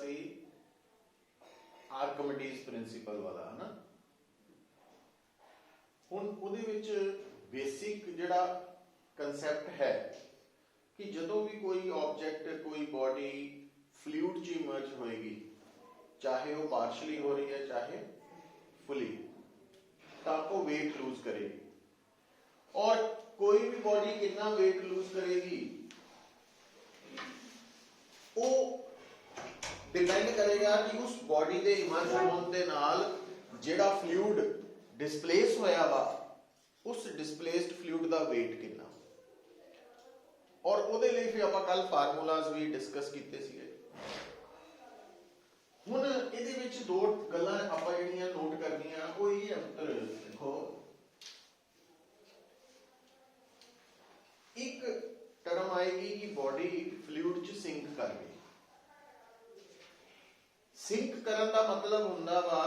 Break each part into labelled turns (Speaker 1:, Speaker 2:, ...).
Speaker 1: सी Archimedes principal वाला है ना। हुण उहदे विच बेसिक जिहड़ा कंसैप्ट है कि जदों भी कोई ऑब्जैक्ट कोई बॉडी फ्लूइड च इमर्ज होएगी, चाहे वो पार्शली हो रही है चाहे फुली, तो वो वेट लूज करेगी। और कोई भी बॉडी कितना वेट लूज करेगी वो डिपेंड करेगा कि उस बॉडी के इमर्ज होने के नाल जिहड़ा फ्लूइड डिस्प्लेस होया वा उस डिस्प्लेस्ड फ्लूइड का वेट कितना। और उहदे लई फिर आपां कल फार्मूलाज भी डिस्कस कीते सीगे। हुण इहदे विच दो गल्लां आपां जिहड़ियां नोट करनियां वो ये अंतर देखो, एक टर्म आएगी कि बॉडी फ्लूइड च सिंक कर गई। सिंक करन दा मतलब हुंदा वा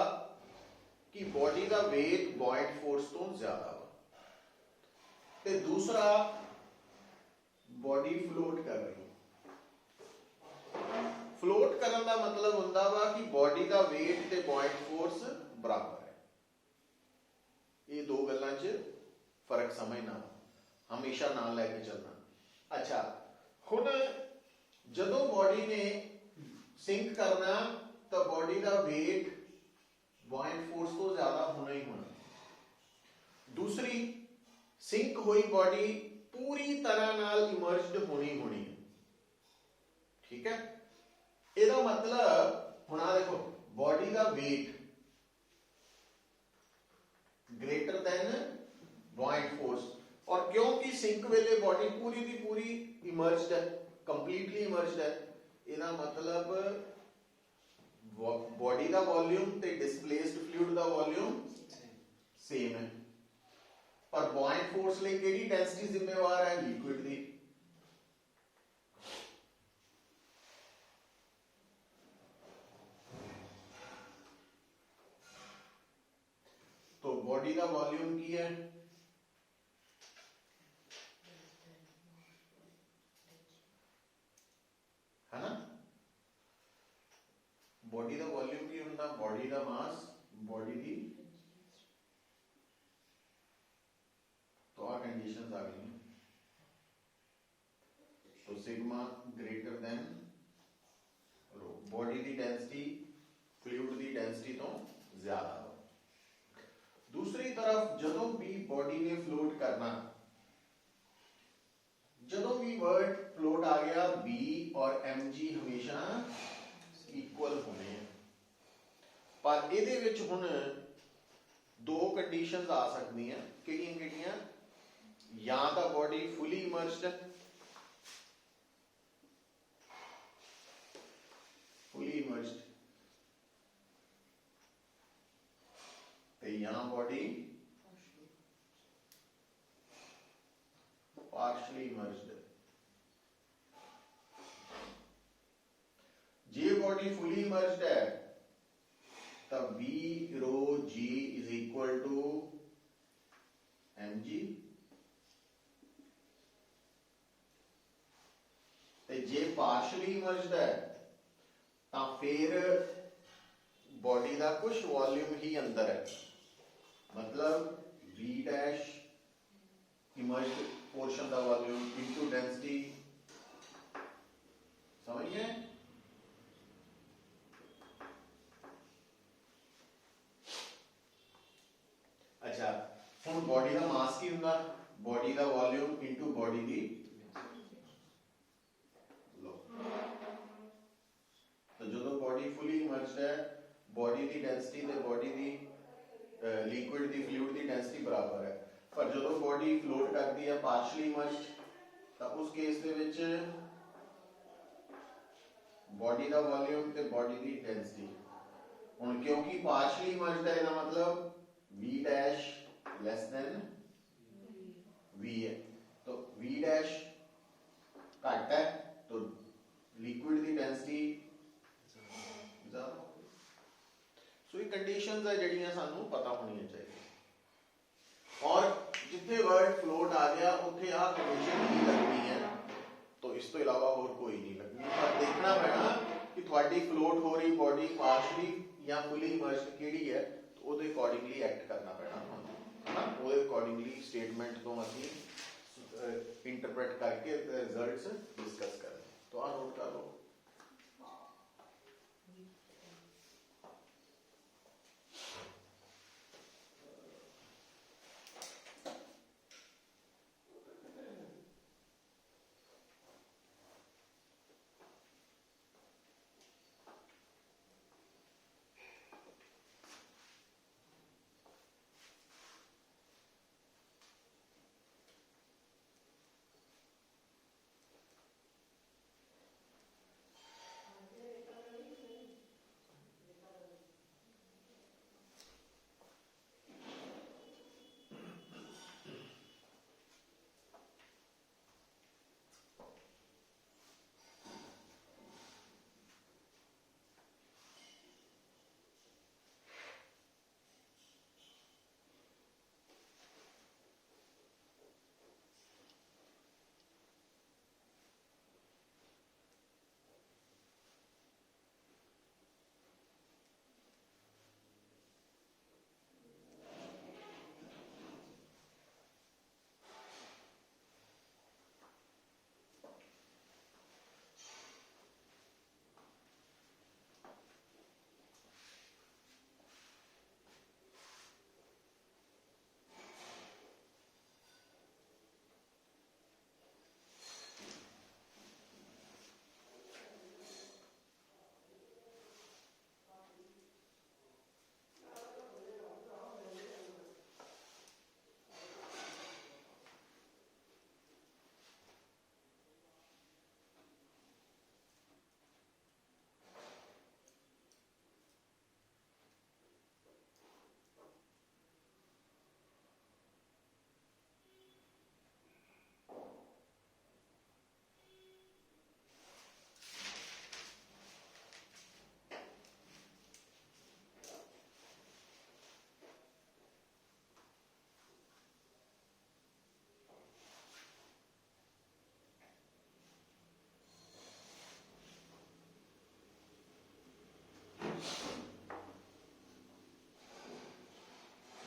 Speaker 1: कि बॉडी का वेट बॉयंट फोर्स तो ज्यादा वा, ते दूसरा बॉडी फ्लोट कर रही। फ्लोट करन दा मतलब हुंदा वा कि बॉडी का वेट ते बॉयंट फोर्स बराबर है। ये दो गल्लां च फर्क समझना, हमेशा नाल लैके चलना। अच्छा, हुण जदों बॉडी ने सिंक करना तो बॉडी का वेट बॉयंट फोर्स तो ज्यादा होना ही होना। दूसरी, सिंक हुई बॉडी पूरी तरह नाल इमर्ज्ड होनी होनी है, ठीक है। ਇਹਦਾ मतलब हुण आ देखो, बॉडी का weight greater than buoyant force, और क्योंकि सिंक वेले बॉडी पूरी की पूरी इमर्ज्ड है, कंप्लीटली इमर्ज्ड है, ਇਹਦਾ मतलब बॉडी का वॉल्यूम ते डिस्प्लेस्ड फ्लूइड का वॉल्यूम सेम है। पर बॉयंट फोर्स ਲਈ ਕਿਹੜੀ ਡੈਂਸਿਟੀ ਜ਼ਿੰਮੇਵਾਰ ਹੈ? ਲਿਕੁਇਡ ਦੀ। तो बॉडी का वॉल्यूम की है? है ना। बॉडी का वॉल्यूम की होता, बॉडी का मास, बॉडी की, तो आ कंडीशंस आ गई। तो सिग्मा ग्रेटर देन रो, बॉडी की डेंसिटी फ्लूइड की डेंसिटी तो ज्यादा हो। दूसरी तरफ जदों भी बॉडी ने फ्लोट करना, जदों भी वर्ड फ्लोट आ गया, बी और एम जी हमेशा इक्वल होने हैं। पर इहदे विच हुण दो कंडीशंस आ सकदियां, किहड़ियां-किहड़ियां? या तो बॉडी फुली इमर्ज्ड है, फुली इमर्ज्ड, या बॉडी पार्शली इमर्ज्ड। जे बॉडी फुली इमर्ज्ड है तब B rho g is equal to m g, जे पार्शली इमर्ज्ड है तो फिर बॉडी का कुछ वॉल्यूम ही अंदर है, मतलब बी डैश इमर्ज्ड पोर्शन का वॉल्यूम इनटू डेंसिटी। समझ गए? अच्छा, हुण बॉडी का मास की हुंदा? बॉडी का वॉल्यूम इनटू बॉडी की। तो जो बॉडी फुली इमर्ज्ड है, बॉडी की डेंसिटी ते बॉडी की लिक्विड की फ्लूइड की डेंसिटी बराबर है। पर जो बॉडी फ्लोट करती है पार्शली इमर्ज्ड, तो उस केस दे विच बॉडी का वॉल्यूम ते बॉडी की डेंसिटी, हुण क्योंकि पार्शली इमर्ज्ड है, इसका मतलब V dash less than V है, तो वी डैश घट है तो लिक्विड की डेंसिटी ज्यादा। सो ये कंडीशंस है जिहड़ियां सानू पता होनी चाहिए। और जिथे वर्ड फ्लोट आ गया उत्थे आ कंडीशन ही लगनी है, तो इस तो इलावा और कोई नहीं लगनी। पर देखना पैना कि थोड़ी फ्लोट हो रही बॉडी पार्शली या फुली इमर्ज्ड केड़ी है, तो ਉਹਦੇ अकॉर्डिंगली एक्ट करना पैना है ना। ਉਹਦੇ अकॉर्डिंगली स्टेटमेंट तो ਅਸੀਂ इंटरप्रेट करके रिजल्ट्स डिस्कस करें। तो आ नोट कर लो।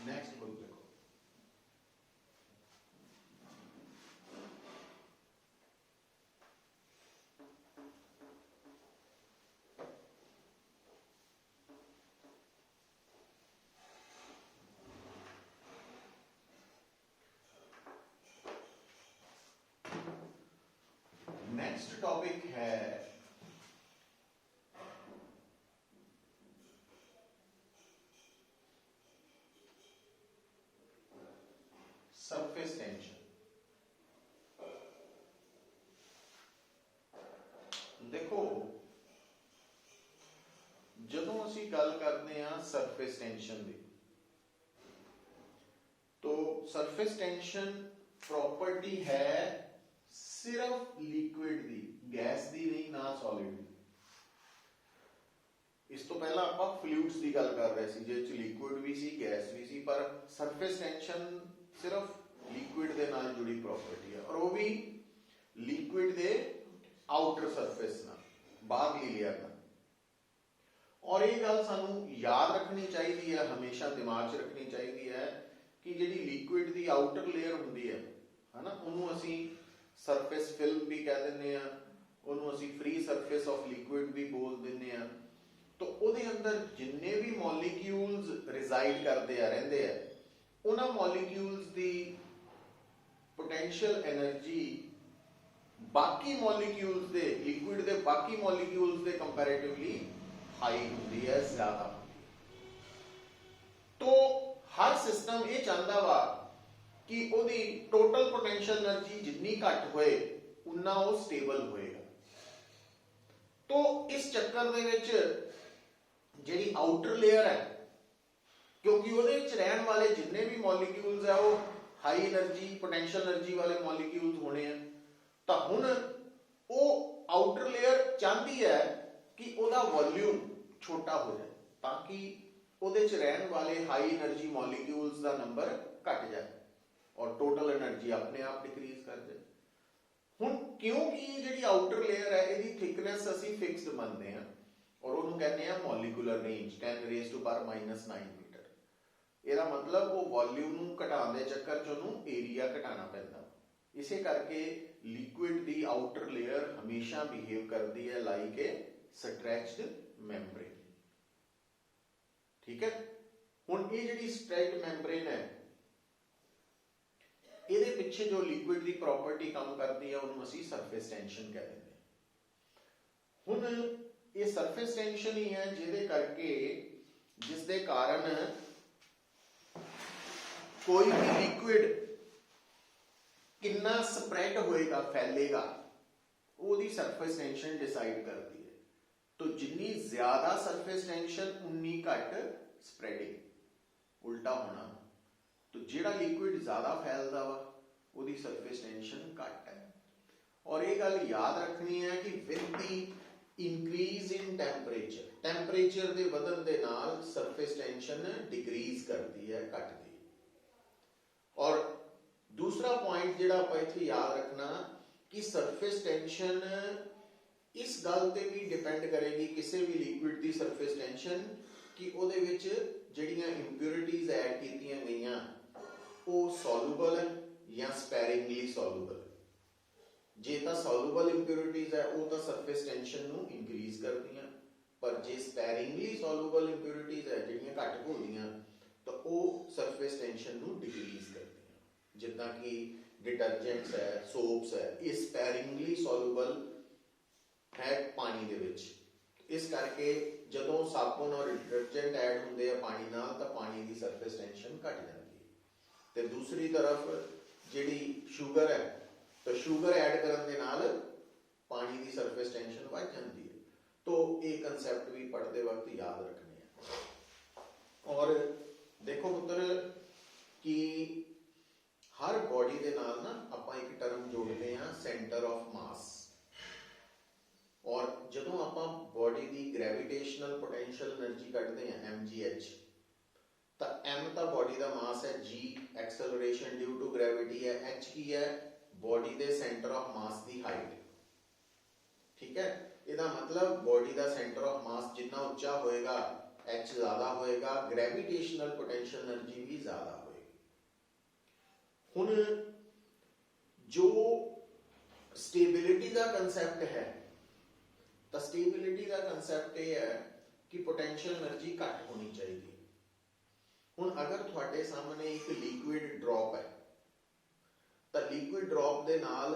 Speaker 1: नेक्स्ट बुक देखो। नेक्स्ट टॉपिक है सरफेस टेंशन। देखो ਜਦੋਂ ਅਸੀਂ ਗੱਲ ਕਰਦੇ ਹਾਂ ਸਰਫੇਸ ਟੈਂਸ਼ਨ ਦੀ, तो सरफेस टेंशन प्रॉपर्टी है सिर्फ लिक्विड दी, गैस दी नहीं, ना सॉलिड दी। इस तो पहला ਆਪਾਂ फ्लूइड्स ਦੀ ਗੱਲ ਕਰ ਰਹੇ ਸੀ, ਜਿਹਦੇ ਚ ਲਿਕੁਇਡ ਵੀ ਸੀ, ਗੈਸ ਵੀ ਸੀ, ਪਰ ਸਰਫੇਸ ਟੈਂਸ਼ਨ सिर्फ लिक्विड ਦੇ ਨਾਲ ਜੁੜੀ प्रॉपर्टी है, और वो भी लिक्विड ਦੇ आउटर सरफेस ਨਾਲ, ਬਾਹਰਲੀ ਲੇਅਰ ਨਾਲ। और ये गल सानू याद रखनी चाहिए है, हमेशा दिमाग च रखनी चाहिए है कि जिहड़ी लिक्विड दी आउटर लेयर हुंदी है ना, उहनूं असीं सरफेस फिल्म भी कह दिंदे आ, उहनूं असीं फ्री सरफेस ऑफ लिक्विड भी बोल दिंदे आ। तो उहदे अंदर जिन्ने भी मॉलिक्यूल्स रिजाइड करते आ रहिंदे आ, उन्हां मॉलिक्यूल्स दी पोटेंशियल एनर्जी बाकी मॉलिक्यूल्स दे, लिक्विड दे बाकी मॉलिक्यूल्स दे कंपैरेटिवली हाई होती है, ज्यादा। तो हर सिस्टम ये चाहता वा कि ओदी टोटल पोटेंशियल एनर्जी जितनी घट होए उन्ना वो स्टेबल होएगा। तो इस चक्कर दे विच जिहड़ी आउटर लेयर है, क्योंकि ਉਹਦੇ ਵਿੱਚ रहन वाले जिन्ने भी मॉलिक्यूल्स है वो हाई एनर्जी पोटेंशियल एनर्जी वाले मॉलिक्यूल्स होने हैं, तो हुण वो आउटर लेयर चाहती है कि ਉਹਦਾ वॉल्यूम छोटा हो जाए, ताकि ਉਹਦੇ ਚ रहन वाले हाई एनर्जी मॉलिक्यूल्स का नंबर घट जाए और टोटल एनर्जी अपने आप डिक्रीज कर जाए। हुण क्योंकि जिहड़ी आउटर लेयर है, इसकी थिकनेस असीं फिक्स्ड मनते हैं, और ਉਹਨੂੰ ਕਹਿੰਦੇ ਆ molecular range 10 raise to power -9 metre. ਇਹਦਾ ਮਤਲਬ ਉਹ ਵੋਲਿਊਮ ਨੂੰ ਘਟਾਉਣ ਦੇ ਚੱਕਰ 'ਚ ਉਹਨੂੰ ਏਰੀਆ ਘਟਾਉਣਾ ਪੈਂਦਾ। ਇਸੇ ਕਰਕੇ ਲਿਕੁਇਡ ਦੀ ਆਊਟਰ ਲੇਅਰ ਹਮੇਸ਼ਾ ਬਿਹੇਵ ਕਰਦੀ ਹੈ ਲਾਈਕ ਏ ਸਟ੍ਰੈਚਡ ਮੈਂਬਰੇਨ। ਠੀਕ ਹੈ। ਹੁਣ ਇਹ ਜਿਹੜੀ ਸਟ੍ਰੈਚਡ ਮੈਂਬਰੇਨ ਹੈ, ਇਹਦੇ ਪਿੱਛੇ ਜੋ ਲਿਕੁਇਡ ਦੀ ਪ੍ਰੋਪਰਟੀ ਕੰਮ ਕਰਦੀ ਹੈ ਉਹਨੂੰ ਅਸੀਂ ਸਰਫੇਸ ਟੈਂਸ਼ਨ ਕਹਿ ਦਿੰਦੇ ਹਾਂ। ਹੁਣ ਇਹ ਸਰਫੇਸ ਟੈਂਸ਼ਨ ਹੀ ਹੈ ਜਿਹਦੇ ਕਰਕੇ, ਜਿਸ ਦੇ ਕਾਰਨ ਕੋਈ ਵੀ ਲਿਕੁਇਡ ਕਿੰਨਾ ਸਪਰੈਡ ਹੋਏਗਾ, ਫੈਲੇਗਾ, ਉਹਦੀ ਸਰਫੇਸ ਟੈਂਸ਼ਨ ਡਿਸਾਈਡ ਕਰਦੀ ਹੈ। तो जिन्नी ज्यादा सरफेस टेंशन उन्नी घट स्प्रैडिंग, उल्टा होना। तो जिहड़ा लिक्विड ज्यादा फैलदा वा उहदी सरफेस टेंशन घट है। और ये गल याद रखनी है कि with the increase in temperature, temperature दे वधन दे नाल सरफेस टेंशन डिक्रीज करती है, घटदी। और दूसरा पॉइंट जिहड़ा आपां इत्थे याद रखना कि सरफेस टेंशन इस गल ते भी डिपेंड करेगी किसी भी लिक्विड की सरफेस टेंशन कि उहदे विच जिहड़ियां इंप्योरिटीज ऐड कीतियां गईयां वो सॉल्यूबल है या स्पैरिंगली सॉल्यूबल। जे तां सॉल्यूबल इंप्योरिटीज है वो तां सरफेस टेंशन नूं इंक्रीज करदियां, पर जे स्पैरिंगली सॉल्यूबल इंप्योरिटीज है जिहड़ियां घट घुलदियां तो वो सरफेस टेंशन नूं डिक्रीज करदियां। जिद्दां कि डिटर्जेंट्स है, सोप्स है, ये स्पैरिंगली सॉल्यूबल है पानी दे विच। इस करके जदों साबुन और डिटर्जेंट ऐड होंदे आ पानी नाल तां पानी की सरफेस टेंशन घट जाती है। ते दूसरी तरफ जिहड़ी शुगर है तो शुगर ऐड करन दे नाल पानी की सरफेस टेंशन बढ़ जाती है। तो ये कंसैप्ट भी पढ़ते वक्त याद रखने हैं। और देखो पुत्र कि हर बॉडी दे नाल ना आपां एक टर्म जोड़ते हैं सेंटर ऑफ मास। और जदों आपां बॉडी की ग्रेविटेशनल पोटेंशियल एनर्जी कढ़ते हैं mgh, तो m तो बॉडी का मास है, g acceleration due to gravity है, h की है बॉडी के सेंटर ऑफ मास की हाइट। ठीक है। इसका मतलब बॉडी का सेंटर ऑफ मास जितना उच्चा होएगा h ज्यादा होएगा, ग्रेविटेशनल पोटेंशियल एनर्जी भी ज्यादा होएगी। हुण जो स्टेबिलिटी का कंसैप्ट है, तो स्टेबिलिटी का कंसैप्ट यह है कि पोटेंशियल एनर्जी घट होनी चाहिए। हुण अगर तुहाडे सामने एक लिक्विड ड्रॉप है तो लिक्विड ड्रॉप दे नाल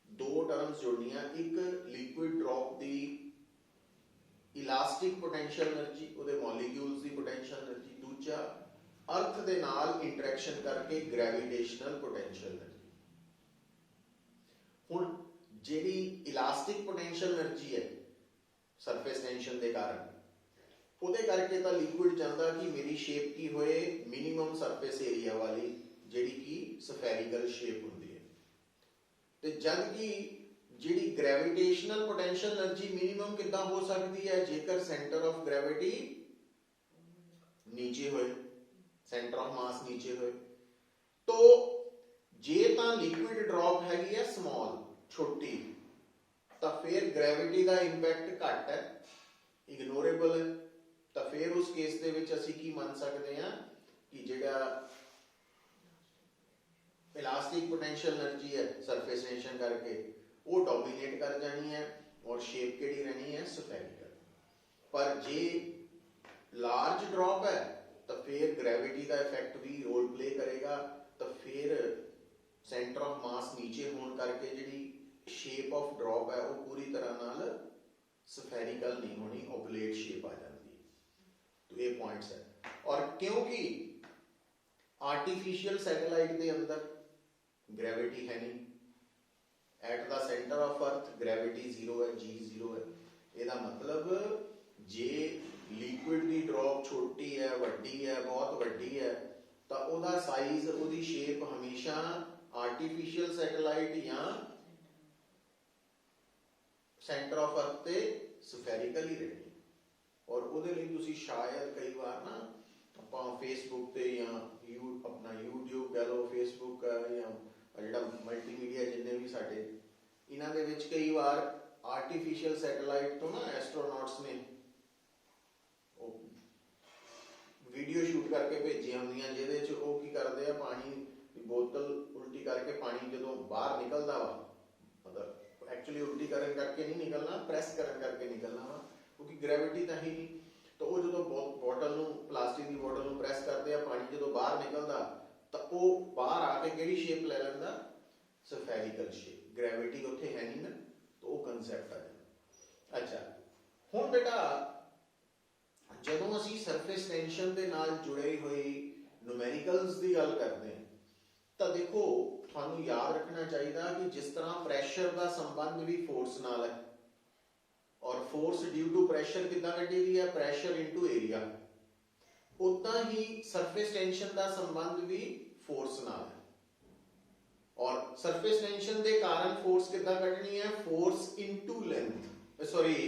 Speaker 1: दो टर्म्स जुड़नियां, एक लिक्विड ड्रॉप दी इलास्टिक पोटेंशियल एनर्जी, उहदे मॉलिक्यूल्स दी पोटेंशियल एनर्जी, दूजा अर्थ दे नाल इंटरेक्शन करके ग्रेविटेशनल पोटेंशियल एनर्जी। हुण जिहड़ी इलास्टिक पोटेंशियल एनर्जी है सरफेस टेंशन के कारण, उहदे करके तो लिक्विड चाहता कि मेरी शेप की होए मिनिमम सरफेस एरिया वाली, जिहड़ी कि स्फेरिकल शेप हुंदी है। ते जद कि जिहड़ी ग्रेविटेशनल पोटेंशियल एनर्जी मिनिमम किद्दां हो सकती है, जेकर सेंटर ऑफ ग्रेविटी नीचे होए, सेंटर ऑफ मास नीचे होए। तो जे तां लिक्विड ड्रॉप हैगी है स्मॉल, छोटी, तो फिर ग्रेविटी का इंपैक्ट घट है, इग्नोरेबल है। तो फिर उस केस दे विच असीं की मान सकते हैं कि जिहड़ा इलास्टिक पोटेंशियल एनर्जी है सरफेस टेंशन करके वो डोमिनेट कर जानी है और शेप केड़ी रहनी है, स्फेरिकल। पर जे लार्ज ड्रॉप है तो फिर ग्रेविटी का इफेक्ट भी रोल प्ले करेगा। तो फिर सेंटर ऑफ मास नीचे होने करके जिहड़ी शेप ऑफ ड्रॉप है वो पूरी तरह नाल स्फेरिकल नहीं होनी, ओबलेट शेप आ जाती है। तो ये पॉइंट्स है। और क्योंकि आर्टिफिशियल सैटेलाइट के अंदर ग्रेविटी है नहीं, at the centre of earth gravity 0 है, g 0 है। ਇਹਦਾ मतलब जे लिक्विड की ड्रॉप छोटी है, वड्डी है, बहुत वड्डी है, तो ਉਹਦਾ साइज, ਉਹਦੀ शेप हमेशा आर्टिफिशियल सैटेलाइट या सेंटर ऑफ अर्थ ते स्फेरिकल ही रहनी। और ਉਹਦੇ ਲਈ ਤੁਸੀਂ शायद कई बार ना ਆਪਾਂ फेसबुक ते या अपना यूट्यूब कह लो, फेसबुक या ਜਿਹੜਾ मल्टीमीडिया जिन्ने भी साडे इन्हां दे विच कई बार आर्टिफिशियल सैटेलाइट तो ना एस्ट्रोनॉट्स ने वीडियो शूट करके भेजी होंदियां जिहदे च वो की करते हैं, पानी की बोतल उल्टी करके पानी जो बाहर निकलता वा, मतलब एक्चुअली उल्टी करन करके नहीं निकलना, प्रैस करन करके निकलना वा, क्योंकि ग्रेविटी तो है नहीं। तो वो जो बॉटल नूं, प्लास्टिक की बॉटल नूं प्रैस करते हैं, पानी जो बाहर निकलता तो वो बाहर आके किहड़ी शेप ले लैंदा, सफेरिकल शेप। ग्रेविटी उत्थे है नहीं ना, तो वो कंसैप्ट आ जाता। अच्छा हुण बेटा ਜਦੋਂ ਅਸੀਂ ਸਰਫੇਸ ਟੈਂਸ਼ਨ ਦੇ ਨਾਲ ਜੁੜੇ ਹੋਏ ਨੂਮੈਰੀਕਲਸ ਦੀ ਗੱਲ ਕਰਦੇ ਹਾਂ ਤਾਂ ਦੇਖੋ ਤੁਹਾਨੂੰ ਯਾਦ ਰੱਖਣਾ ਚਾਹੀਦਾ ਕਿ ਜਿਸ ਤਰ੍ਹਾਂ ਪ੍ਰੈਸ਼ਰ ਦਾ ਸੰਬੰਧ ਵੀ ਫੋਰਸ ਨਾਲ ਹੈ ਔਰ ਫੋਰਸ ਡਿਊ ਟੂ ਪ੍ਰੈਸ਼ਰ ਕਿੱਦਾਂ ਕੱਢੀ ਦੀ ਹੈ, ਪ੍ਰੈਸ਼ਰ ਇਨਟੂ ਏਰੀਆ, ਉਦਾਂ ਹੀ ਸਰਫੇਸ ਟੈਂਸ਼ਨ ਦਾ ਸੰਬੰਧ ਵੀ ਫੋਰਸ ਨਾਲ ਹੈ। और सरफेस टेंशन के कारण फोर्स कितना कटनी है, force into length, sorry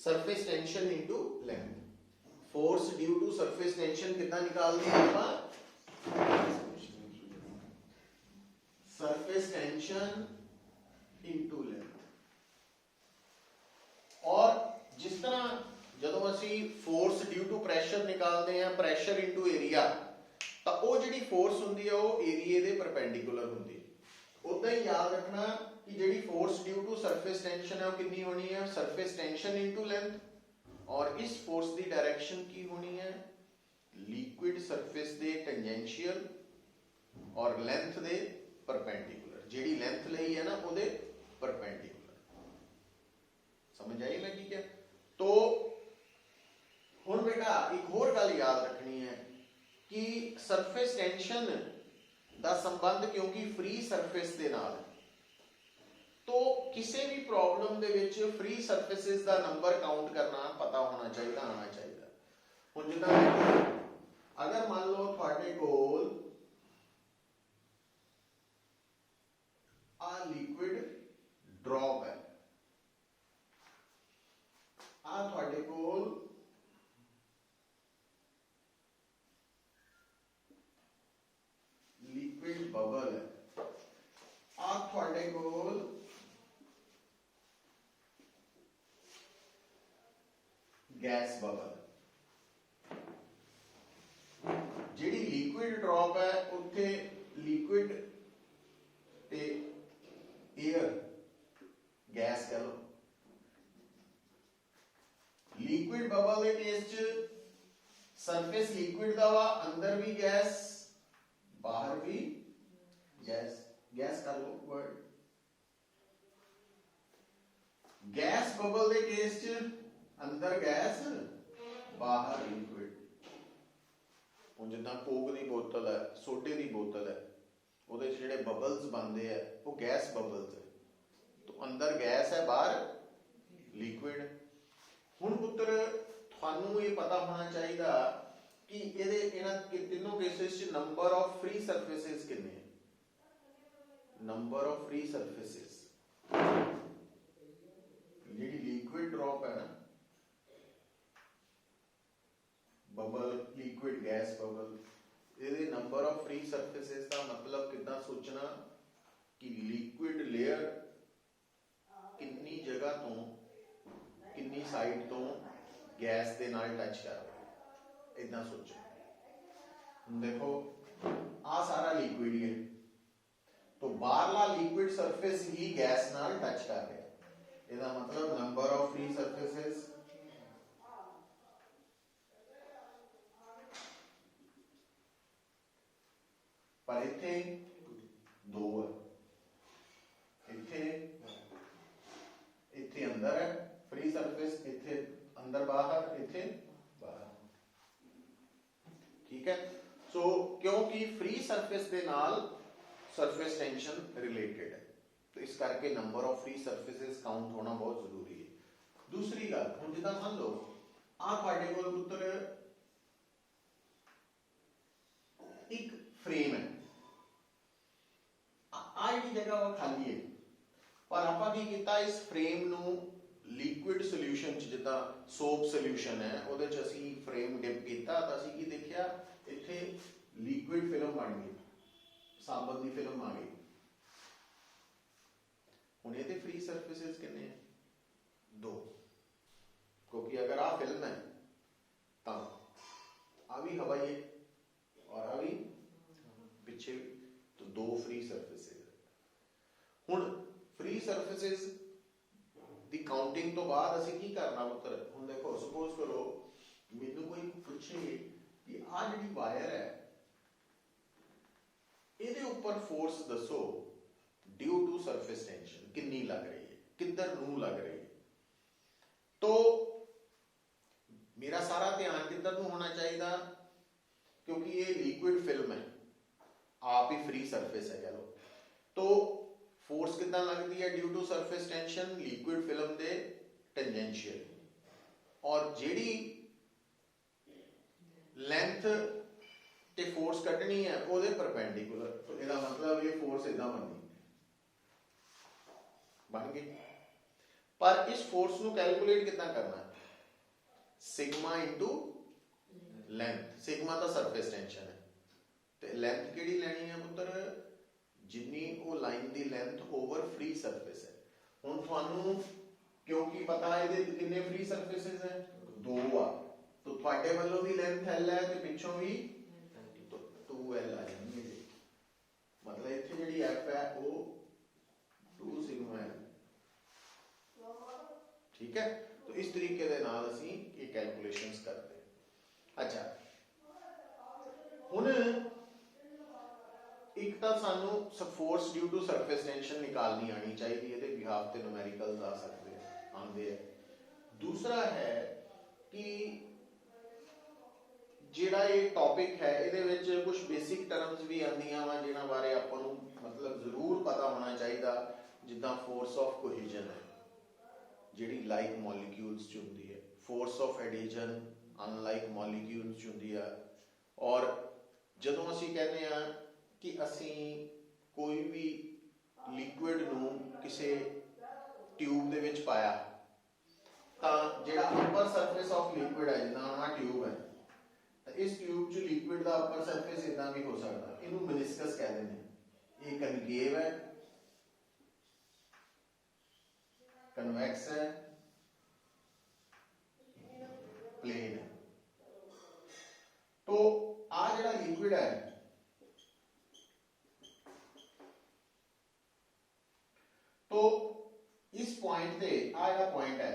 Speaker 1: surface tension into length, force due to surface tension कितना निकाल दिया आप, सरफेस टेंशन इनटू लेंथ। और जिस तरह जदों असी फोर्स ड्यू टू प्रैशर निकालते हैं, प्रैशर इनटू एरिया, तो वो जिहड़ी फोर्स हुंदी है वो एरिए दे परपेंडिकुलर हुंदी है। उदा ही याद रखना कि जिहड़ी force due to surface tension है वो कितनी होनी है, सरफेस टेंशन इनटू लेंथ, और इस फोर्स की डायरेक्शन की होनी है, लिक्विड सरफेस दे टेंजेंशियल और लेंथ दे परपेंडिकुलर, जिहड़ी लेंथ लई है ना उहदे परपेंडिकुलर। समझ आई लगी क्या? तो हुण बेटा एक होर गल याद रखनी है कि सरफेस टेंशन ਦਾ ਸੰਬੰਧ ਕਿਉਂਕਿ ਫ੍ਰੀ ਸਰਫੇਸ ਦੇ ਨਾਲ, तो किसी भी प्रॉब्लम ਦੇ ਵਿੱਚ फ्री ਸਰਫੇਸਿਸ ਦਾ ਨੰਬਰ ਕਾਊਂਟ ਕਰਨਾ ਪਤਾ ਹੋਣਾ ਚਾਹੀਦਾ, ਆਣਾ ਚਾਹੀਦਾ। ਹੁਣ ਜਿੱਦਾਂ अगर मान लो ਤੁਹਾਡੇ ਕੋਲ ਆ ਲਿਕੁਇਡ ਡ੍ਰੌਪ ਹੈ, ਆ ਤੁਹਾਡੇ ਕੋਲ लिक्विड बबल है, आप थोड़े कोल गैस बबल, जिहड़ी लिक्विड ड्रॉप है उत्थे लिक्विड ते एयर गैस कह लो। लिक्विड बबल के केस च सरफेस लिक्विड दा वा, अंदर भी गैस बाहर भी गैस, गैस कर लो वर्ड। गैस बबल दे केस च अंदर गैस बाहर लिक्विड। हुण जिद्दां कोक दी बोतल है, सोडे दी बोतल है, ਉਹਦੇ ਜਿਹੜੇ बबल्स बनते हैं वो गैस बबल्स है, तो अंदर गैस है बाहर लिक्विड। हुण पुत्र थानू ये पता होना चाहिए कि ਇਹਦੇ ਇਹਨਾਂ ਤਿੰਨੋਂ ਕੇਸਿਸ ਚ ਨੰਬਰ ਆਫ ਫ੍ਰੀ ਸਰਫੇਸਿਸ ਕਿੰਨੇ ਹੈ, ਨੰਬਰ ਆਫ ਫ੍ਰੀ ਸਰਫੇਸਿਸ, ਜਿਹੜੀ ਲਿਕੁਇਡ ਡ੍ਰੌਪ ਹੈ ਨਾ, ਬਬਲ ਲਿਕੁਇਡ ਗੈਸ ਬਬਲ, ਇਹਦੇ ਨੰਬਰ ਆਫ ਫ੍ਰੀ ਸਰਫੇਸਿਸ ਦਾ ਮਤਲਬ ਕਿੱਦਾਂ ਸੋਚਣਾ ਕਿ ਲਿਕੁਇਡ ਲੇਅਰ ਕਿੰਨੀ ਜਗ੍ਹਾ ਤੋਂ ਕਿੰਨੀ ਸਾਈਡ ਤੋਂ ਗੈਸ ਦੇ ਨਾਲ ਟੱਚ ਕਰ ਰਿਹਾ, इतना सोचो। देखो आ सारा लिक्विड ही है, तो बाहरला लिक्विड सरफेस ही गैस नाल टच कर रहा है, इसका मतलब नंबर ऑफ फ्री सरफेसेस पर इत्थे दो है, इत्थे इत्थे अंदर है फ्री सरफेस, इत्थे अंदर बाहर, इत्थे बाहर, ठीक है। सो क्योंकि फ्री सरफेस के नाल सरफेस टेंशन रिलेटेड है, तो इस करके number of free surfaces count होना बहुत जरूरी है। दूसरी गल हुण जिद्दां मान लो आ तुहाडे कोल पुत्र एक फ्रेम है, आ जिहड़ी जगह वो खाली है, पर आपां की कीता इस फ्रेम नूं लिक्विड सोल्यूशन च, जिद्दां सोप सोल्यूशन है ਉਹਦੇ ਚ ਅਸੀਂ फ्रेम डिप ਕੀਤਾ ਤਾਂ ਅਸੀਂ ਕੀ देखिया, ਇੱਥੇ लिक्विड फिल्म बन गई, साबुन की फिल्म आ गई। हुण ਇਹਦੇ फ्री सरफेसेस कितने हैं, दो, क्योंकि अगर आ फिल्म है तो आ भी हवाई है और आ भी पिछे, तो दो फ्री सरफेसिस। हुण फ्री सरफेसिस दी काउंटिंग तो बाद असीं की करना पुत्र, हुण देखो सपोज करो मैनू कोई पूछे कि आ जिहड़ी वायर है इहदे उपर फोर्स दसो ड्यू टू सरफेस टेंशन कितनी लग रही है, किधर नूं लग रही है, तो मेरा सारा ध्यान किधर नूं होना चाहिए, क्योंकि ये लिक्विड फिल्म है, आप ही फ्री सरफेस है कह लो, तो फोर्स कितना लगती है due to surface tension liquid film दे टेंजेंशियल, और जेडी लेंथ ते फोर्स कटनी है ਉਹਦੇ परपेंडिकुलर, तो ਇਹਦਾ मतलब ये फोर्स इदा बन गई। पर इस फोर्स ਨੂੰ कैलकुलेट कितना करना है, सिग्मा इंटू लेंथ, सिग्मा तो सरफेस टेंशन है, तो लेंथ केड़ी लेनी है पुत्र, जिन्नी वो line the length over free surface है। हुण तुहानू क्योंकि पता है ये कितने फ्री सरफेसेस है, दो आ, तो तुहाडे वालों दी लेंथ L है ते पिछों भी 2L आ जाएगी, मतलब इत्थे जिहड़ी F है वो 2 सिग्मा है, ठीक है। तो इस तरीके दे नाल असीं ये कैलकुलेशंस करते हैं। अच्छा हुण एक तो सानू force due to surface tension निकालनी आनी चाहिए, ये बिहाफ ते न्यूमेरिकल्स आ सकते आंदे हैं। दूसरा है कि जिहड़ा ये टॉपिक है इहदे विच कुछ बेसिक टर्म्स भी आंदियां वा जिन्हां बारे आपां नूं मतलब जरूर पता होना चाहिए, जिद्दां फोर्स ऑफ कोहिजन है जिहड़ी लाइक मॉलिक्यूल्स च हुंदी है, force of adhesion unlike molecules च हुंदी है, और जदों असीं कहने आ कि असीं कोई भी लिक्विड नूं किसी ट्यूब दे विच पाया, तां जिहड़ा अपर सरफेस ऑफ लिक्विड है, जिद्दां आ ट्यूब है, इस ट्यूब च लिक्विड का अपर सरफेस इदा भी हो सकता, इनू मेनिस्कस कह देंगे, ये कनकेव है, कन्वेक्स है, प्लेन है। तो आ जिहड़ा लिक्विड है तो इस पॉइंट पे आ जिहड़ा पॉइंट है,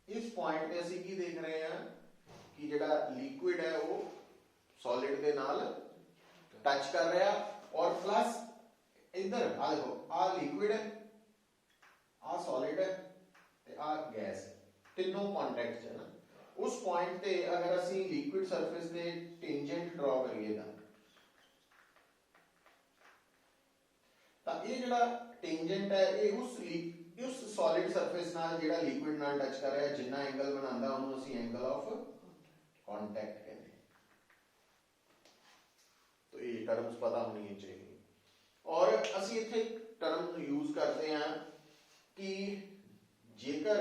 Speaker 1: इस पॉइंट पे असीं की देख रहे हैं कि जिहड़ा लिक्विड है वो सॉलिड के नाल टच कर रहा, और प्लस इधर आ देखो आ लिक्विड है, आ सॉलिड है, आ गैस है, तीनों कॉन्टैक्ट है ना। उस पॉइंट पे अगर असीं लिक्विड सरफेस दे टेंजेंट ड्रॉ करिए तां ये जिहड़ा टेंजेंट है ये उस सॉलिड सरफेस नाल जिहड़ा लिक्विड नाल टच कर रहा है जिन्ना एंगल बनांदा उहनूं असीं एंगल ऑफ कॉन्टैक्ट कहते हैं। तो ये टर्म्स पता होनी चाहिए। और असीं इत्थे टर्म यूज करते हैं कि जेकर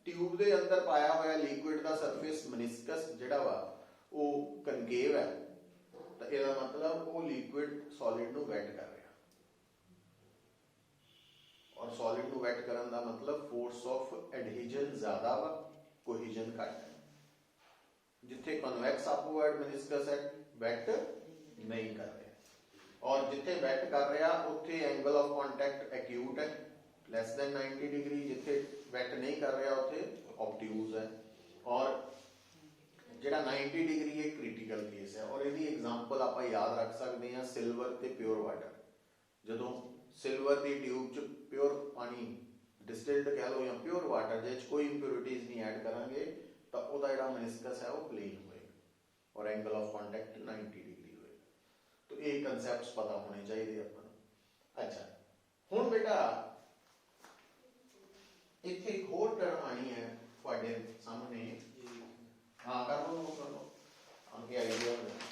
Speaker 1: ट्यूब के अंदर पाया हुआ लिक्विड का सरफेस मेनिस्कस जिहड़ा वा वो कनकेव है, तो इसका मतलब वो लिक्विड सॉलिड नूं वेट कर रहा, और सॉलिड नूं वेट करन दा मतलब फोर्स ऑफ एडहेजन ज्यादा वा, कोहिजन घट है। जिथे कन्वेक्स अपवर्ड मेनिस्कस है वेट नहीं कर रहा, और जिथे वेट कर रहा उत्थे एंगल ऑफ कॉन्टैक्ट एक्यूट है लैस दैन 90 डिग्री, जिथे वेट नहीं कर रहा उत्थे ऑब्ट्यूज है, और जिहड़ा 90 डिग्री एक क्रिटिकल केस है। और इसकी एग्जाम्पल आप याद रख सकते हैं सिल्वर ते प्योर वाटर, जदों सिल्वर की ट्यूब च प्योर पानी डिस्टिल्ड कह लो या प्योर वाटर जिस कोई इंप्योरिटीज नहीं ऐड करांगे तो उसका जिहड़ा मेनिस्कस है वो प्लेन होएगा और एंगल ऑफ कॉन्टैक्ट 90 डिग्री होएगा। तो ये कंसैप्ट्स पता होने चाहिए अपन। अच्छा हुण बेटा इत्थे एक होर टर्म आनी है तुहाडे सामने, हाँ कर लो आगे आइडिया हो जाए।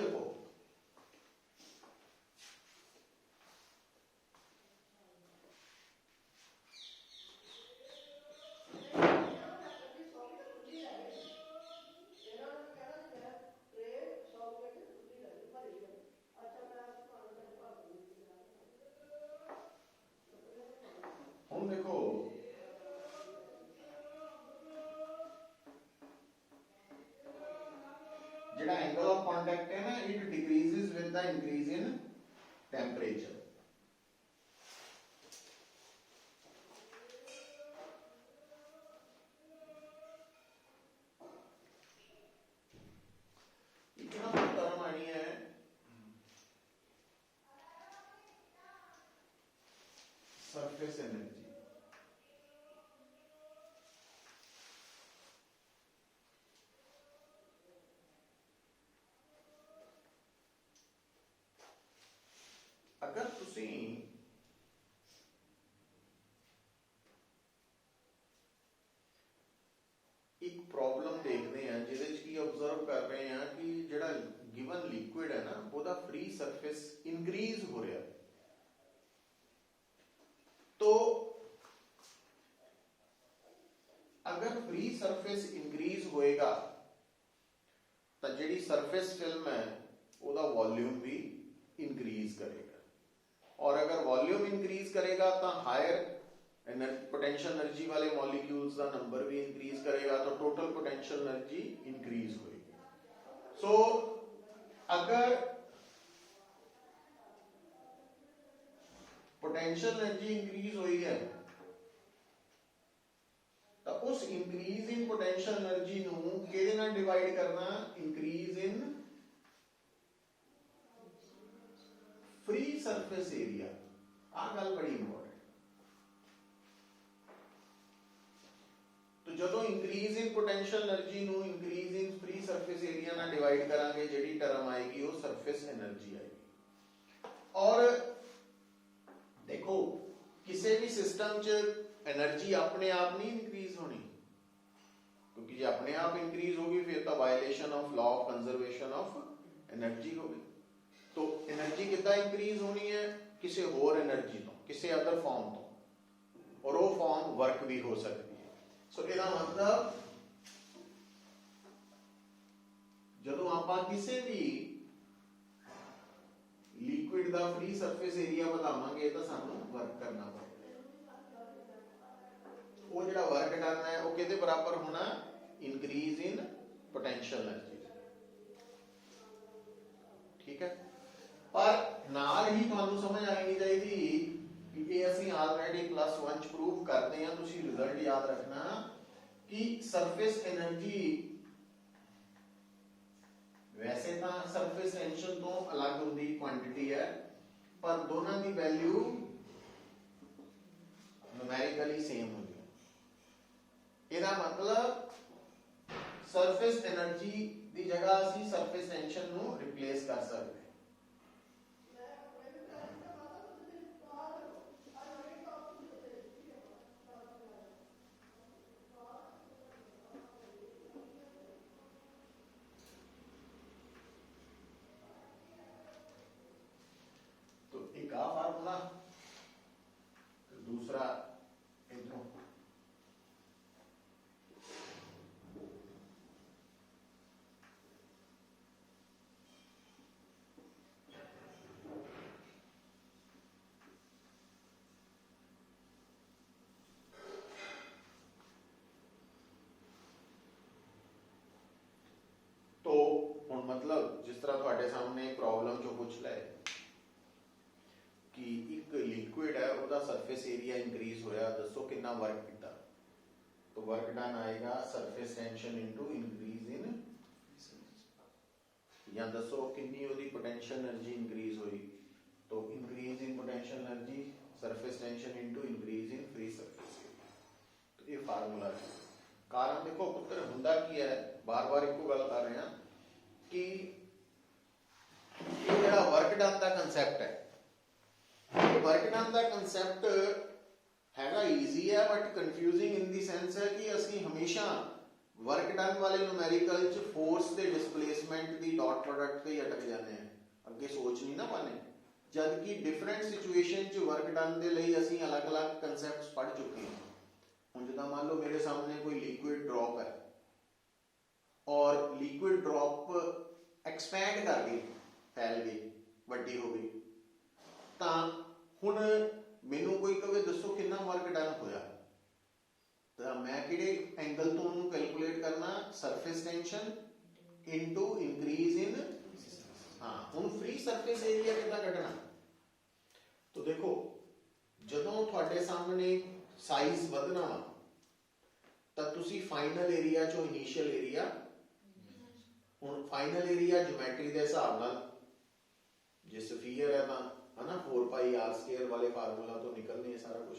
Speaker 1: देखो हम देखो जेड़ा एंगल ऑफ कॉन्टैक्ट है ना, it decreases with the increase in temperature. Term आनी है सरफेस एनर्जी। अगर तुसी एक प्रॉब्लम देखते हैं जिहदे च की ऑब्जर्व कर रहे हैं कि जिहड़ा गिवन लिक्विड है ना, ਉਹਦਾ फ्री सरफेस इंक्रीज हो रहा है, तो अगर फ्री सरफेस इंक्रीज होएगा तो जिहड़ी सरफेस फिल्म है ਉਹਦਾ वॉल्यूम भी इंक्रीज करेगा, और अगर वॉल्यूम इंक्रीज करेगा तो हायर पोटेंशियल एनर्जी वाले मॉलिक्यूल्स का नंबर भी इंक्रीज करेगा, तो टोटल पोटेंशियल एनर्जी इंक्रीज होगी। सो अगर पोटेंशियल एनर्जी इंक्रीज हुई है तो उस इंक्रीज इन पोटेंशियल एनर्जी नूं किहदे नाल डिवाइड करना, increase in free surface area. आ गल बड़ी इंपॉर्टेंट। तो जदों इंक्रीज इन पोटेंशियल एनर्जी नूं increase in free surface area नाल डिवाइड करांगे, जिहड़ी टर्म आएगी वो सरफेस एनर्जी आएगी। और देखो किसी भी सिस्टम च एनर्जी अपने आप नहीं इंक्रीज होनी, क्योंकि जो अपने आप इंक्रीज होगी फिर तो violation of law of conservation of energy होगी। तो एनर्जी कितना इंक्रीज होनी है, किसी होर एनर्जी तो, किसी अदर फॉर्म तो, और वो फॉर्म वर्क भी हो सकती है। सो इसका मतलब जदों आपां किसी भी लिक्विड का फ्री सरफेस एरिया बढ़ावांगे तो सानू वर्क करना पड़ेगा। वो जिहड़ा वर्क डन है वो किहदे बराबर होना, इंक्रीज इन पोटेंशियल एनर्जी। ठीक है, पर नाल ही तुहानू समझ आनी चाहिए कि ये असीं ऑलरेडी +1 प्रूव करते हैं। तुसीं रिजल्ट याद रखना कि सरफेस एनर्जी वैसे तो सरफेस टेंशन तो अलग होंदी क्वांटिटी है, पर दोनों की वैल्यू न्यूमेरिकली सेम होगी। इसका मतलब सरफेस एनर्जी की जगह असीं सरफेस टेंशन नूं रिप्लेस कर सकते हैं। एक आ फार्मूला, दूसरा इधरों। तो हुण मतलब जिस तरह तुहाडे सामने प्रॉब्लम जो पूछ लै कि एक लिक्विड है उसका सरफेस एरिया इंक्रीज होया, दसो कितना वर्क किया। तो वर्क डन आएगा सरफेस टेंशन इनटू इंक्रीज इन, या दसो कितनी उसकी पोटेंशियल एनर्जी इंक्रीज हुई, तो increase in potential energy surface tension into increase in free surface area. तो ये फार्मूला है। कारण देखो पुत्र हुंदा की है, बार बार एको गल कर रहे हैं कि ये जिहड़ा वर्क डन का कंसैप्ट है, वर्क डन का कंसैप्ट हैगा ईजी है, but confusing in the sense है कि असीं हमेशा वर्क डन वाले न्यूमेरिकल च फोर्स ते डिस्प्लेसमेंट की डॉट प्रोडक्ट ते ही अटक जाते हैं, अगे सोच नहीं ना पाने। जबकि डिफरेंट सिचुएशन च वर्क डन के लिए असी अलग अलग कंसैप्ट पढ़ चुके हैं। हुण जिद्दां मान लो मेरे सामने कोई लिक्विड ड्रॉप है और लिक्विड ड्रॉप एक्सपैंड कर गई, फैल गई, वड्डी हो गई, तो हुण मैनू कोई कहे दसो कितना वर्क डन होया, तो मैं किहड़े एंगल तो उन्होंने कैलकुलेट करना, सरफेस टेंशन इनटू इंक्रीज इन, हाँ हुण फ्री सरफेस एरिया कितना कढना। तो देखो जदों तुहाडे सामने साइज वधना वा तां तुसीं फाइनल एरिया चों इनीशियल एरिया, हुण फाइनल एरिया ज्योमैट्री के हिसाब नाल जे स्फीयर है तां है ना 4 पाई आर स्केयर वाले फार्मूला तो निकलने सारा कुछ।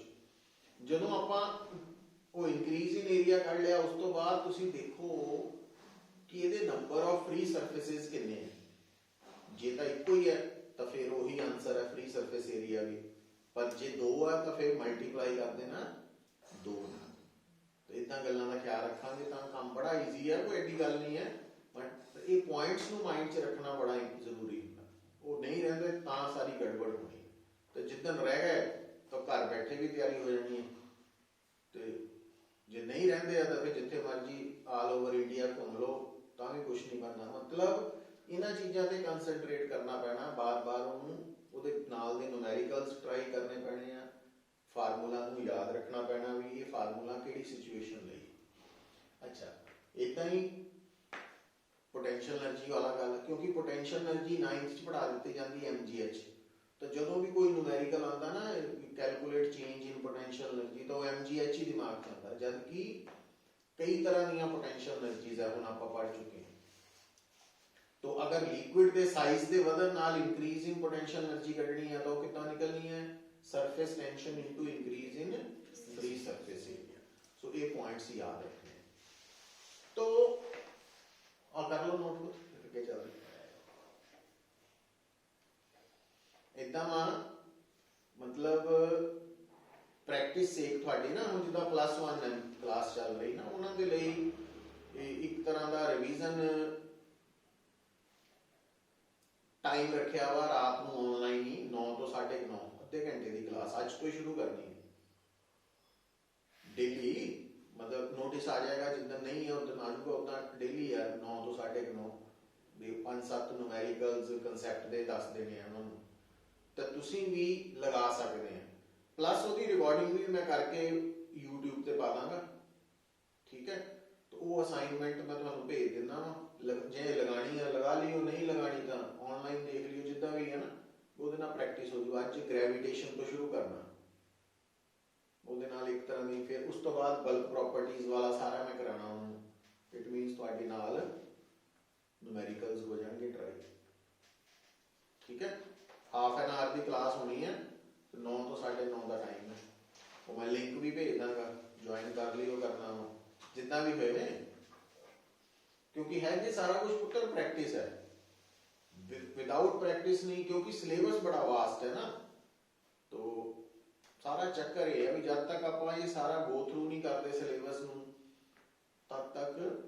Speaker 1: जदों आपां वो इंक्रीज इन एरिया कढ़ लिया, उस तो बाद तुसीं देखो कि ये नंबर ऑफ फ्री सरफेसिस कितने हैं। जे तो एको ही है तो फिर वही आंसर है फ्री सरफेस एरिया भी, पर जे दो है तो फिर मल्टीप्लाई कर देना दो। तो इतना गल्लां दा ख्याल रखांगे तो काम बड़ा ईजी है, कोई एडी गल नहीं है, बट ये पॉइंट्स नूं माइंड च रखना बड़ा जरूरी है। वो नहीं रहते तो सारी गड़बड़ होनी, तो जिदन रह गए तो घर बैठे भी तैयारी हो जानी है, तो जे नहीं रहते तो फिर जिथे मर्जी ऑल ओवर इंडिया घूम लो तो भी कुछ नहीं बनना। मतलब इन्हां चीज़ों पर कंसनट्रेट करना पैना, बार बार उहदे नाल दे न्यूमेरिकल्स ट्राई करने पैने आ, फार्मूला नूं याद रखना पैना भी ये फार्मूला किहड़ी सिचुएशन लई। अच्छा इदां ही पोटेंशियल एनर्जी वाला गल, क्योंकि पोटेंशियल एनर्जी 9th च पढ़ा दी जाती है MGH, तो जो भी कोई न्यूमेरिकल आता ना calculate change in potential energy तो MGH ही दिमाग च आता, जबकि कई तरह दी पोटेंशियल एनर्जीज है हुण आपां पढ़ चुके हैं। तो अगर लिक्विड के साइज के वधन नाल इंक्रीज इन पोटेंशियल एनर्जी कढनी है तो कितना निकलनी है, surface tension into increase in free surface area. So ये पॉइंट्स याद रखने हैं। तो और कर लो नोट कुछ अगे चल इदा वा, मतलब प्रैक्टिस सेक थोड़ी ना, हम जिदा +1 क्लास चल रही ना, उन्होंने लिए एक तरह का रिवीजन टाइम रखा वा रात को ऑनलाइन ही 9 तो 9:30 अद्धे घंटे की क्लास अज तो ही शुरू करनी है डेली। मतलब नोटिस आ जाएगा जिदन नहीं है उदन आ जाऊगा, उदा डेली है 9 तो 9:30 5-7 न्यूमेरिकल्स कंसैप्ट दे दस देने हैं उन्होंने, तो तुसीं भी लगा सकते हैं। प्लस उसकी रिकॉर्डिंग भी मैं करके यूट्यूब पे पा दांगा, ठीक है। तो वो असाइनमेंट मैं तुहानूं भेज दिंदा वा, जे लगानी है लगा लियो, नहीं लगानी तो ऑनलाइन देख लियो, जिद्दां भी है ना वो प्रैक्टिस हो जाए। अज ग्रेविटेशन तो शुरू करना, ਉਹਦੇ ਨਾਲ एक तरह की, फिर उस तो बाद बल्क प्रॉपर्टीज वाला सारा मैं कराना उन्होंने। इट मीनस ਤੁਹਾਡੇ ਨਾਲ न्यूमेरिकल्स हो जाएंगे ट्राई, ठीक है। हाफ एन आवर की क्लास होनी है, 9 तो 9:30 का टाइम है। वो मैं लिंक भी भेज दांगा, ज्वाइन कर लियो करना जितना भी होए, क्योंकि है कि सारा कुछ पुत्र प्रैक्टिस है, विदाउट प्रैक्टिस नहीं, क्योंकि सिलेबस बड़ा वास्ट है ना। तो सारा चक्कर ये है भी जब तक आप ये सारा गो थ्रू नहीं करते सिलेबस नूं तब तक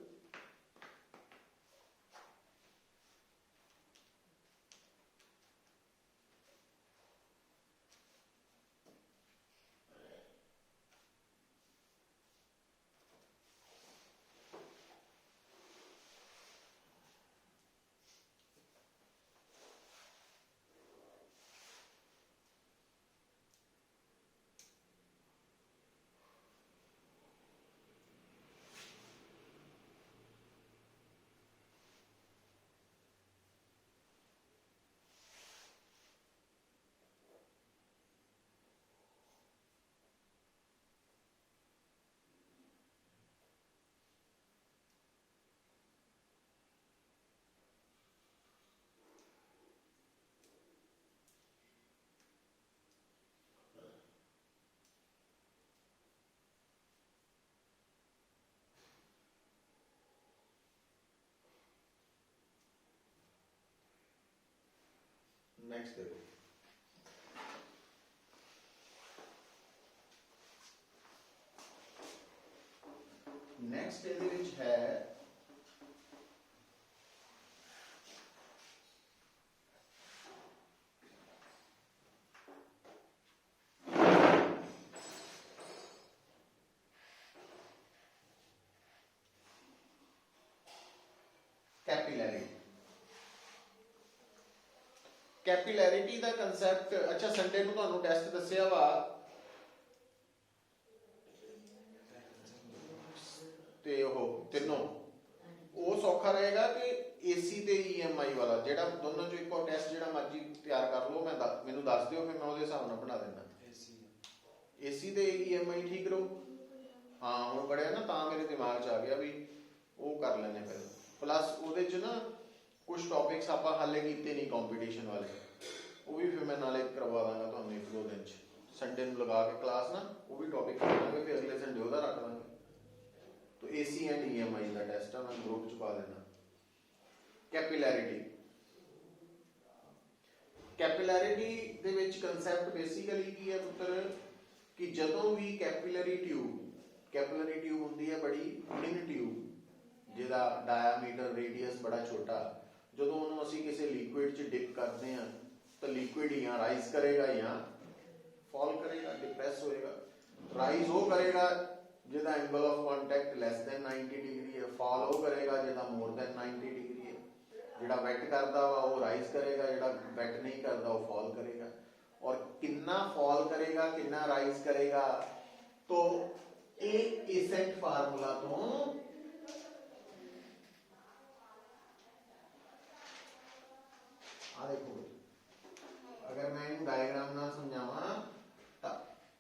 Speaker 1: नेक्स्ट देखो। नेक्स्ट है कैपिलैरिटी। कैपिलैरिटी का कंसैप्ट, अच्छा संडे को तुहानू टेस्ट दस्सिया वा ते ओह तीनों वो सौखा रहेगा कि एसी ते ईएमआई वाला जेड़ा दोनों चो एक टेस्ट जेड़ा मर्जी तैयार कर लो, मैं मैनू दस दिओ फिर मैं उहदे हिसाब नाल बना देना। एसी ते ईएमआई ठीक रहो, हाँ हुण पढ़िया ना तां मेरे दिमाग च आ गया भी वो कर लैने फिर। प्लस उहदे च ना कुछ टॉपिक्स आपां हाले कीते नहीं कॉम्पीटिशन वाले, वो भी फिर मैं नाले करवा दांगा तुहानू एक दो दिन च, संडे नूं लगा के क्लास ना वो भी टॉपिक कर लांगे, फिर अगले संडे उहदा रख लांगे। तो एसी एंड ईएमआई का टेस्ट है, मैं ग्रुप च पा देना। कैपिलैरिटी, कैपिलैरिटी दे विच कंसैप्ट बेसिकली की है पुत्र कि जदों भी कैपिलरी ट्यूब होंदी है बड़ी थिन ट्यूब जिहदा डायामीटर रेडियस बड़ा छोटा, जदों उहनूं असीं किसी लिक्विड च डिप करते हैं तो लिक्विड या राइज करेगा या फॉल करेगा, डिप्रेस होएगा। राइज वो करेगा जिहदा angle of contact less than 90 degree है, फॉल वो करेगा जिहदा मोर दैन 90 डिग्री है। जिहड़ा वेट करदा वा वो राइज करेगा, जिहड़ा वेट नहीं करदा वो फॉल करेगा। और कितना फॉल करेगा कितना राइज करेगा तो एक एसेंट फार्मूला तो आ देखो, अगर मैं इन डायग्राम ना समझावा तो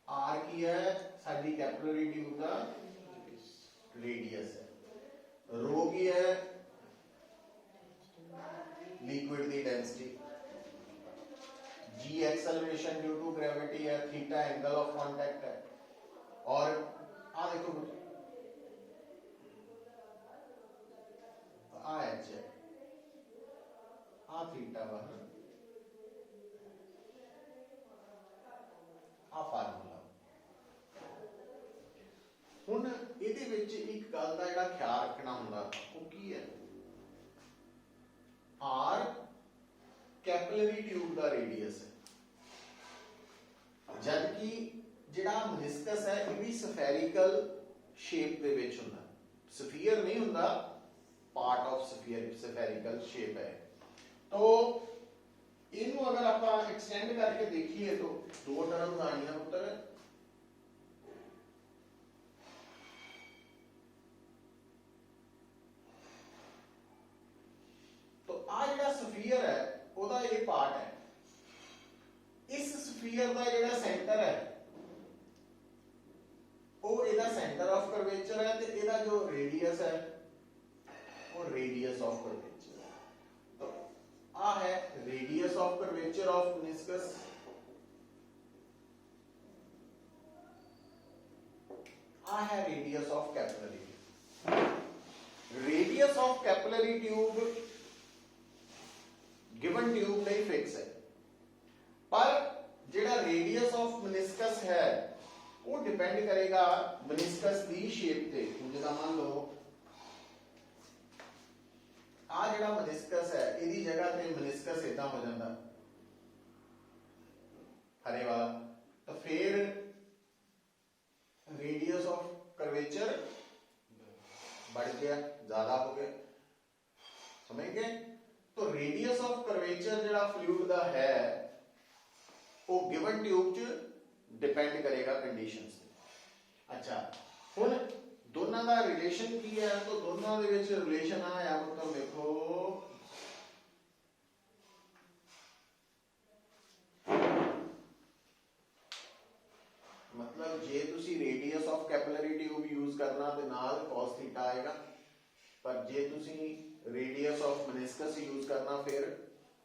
Speaker 1: आर की है साडी कैपिलरी ट्यूब का रेडियस है, रो की है लिक्विड की density, g acceleration due to gravity है, थीटा एंगल ऑफ कांटेक्ट है, और आ देखो आ एच है, आ थीटा वा, आ फार्मूला। हुण इहदे विच एक गल दा जिहड़ा ख्याल रखना हुंदा वो की है, आर कैपिलरी ट्यूब का रेडियस है, जबकि जिहड़ा मेनिस्कस है ये भी स्फेरिकल शेप दे विच हुंदा, स्फीयर नहीं हुंदा, पार्ट ऑफ स्फेरिकल शेप है। तो इनू अगर आप एक्सटेंड करके देखिए तो दो टर्म्स आनियां पुत्र, तो आ जिहड़ा स्फीयर है ओदा ये पार्ट है, इस स्फीयर का जिहड़ा सेंटर है वो इहदा सेंटर ऑफ कर्वेचर है, ते इहदा जो रेडियस है वो रेडियस ऑफ कर्वेचर है। तो आ है radius of curvature of meniscus, आ है radius of capillary tube. Radius of capillary tube given tube नहीं फिक्स है, पर जिहड़ा रेडियस ऑफ मेनिस्कस है वो डिपेंड करेगा मेनिस्कस दी शेप ते। जिदा मान लो आ जिहड़ा मेनिस्कस है इहदी जगह ते मेनिस्कस इदां हो जाता हरे वाला, तो फिर रेडियस ऑफ कर्वेचर बढ़ गया, ज्यादा हो गया, समझ गए। तो रेडियस ऑफ कर्वेचर जिहड़ा फ्लूइड दा है वो गिवन ट्यूब च डिपेंड करेगा कंडीशंस ते। अच्छा हुण दोनों का रिलेशन की है, तो दोनों दे विच रिलेशन आया मतलब देखो मतलब जे तुसी radius of capillary tube use करना ते नाल cos थीटा आएगा, पर जे तुसी रेडियस ऑफ मेनिस्कस यूज करना फिर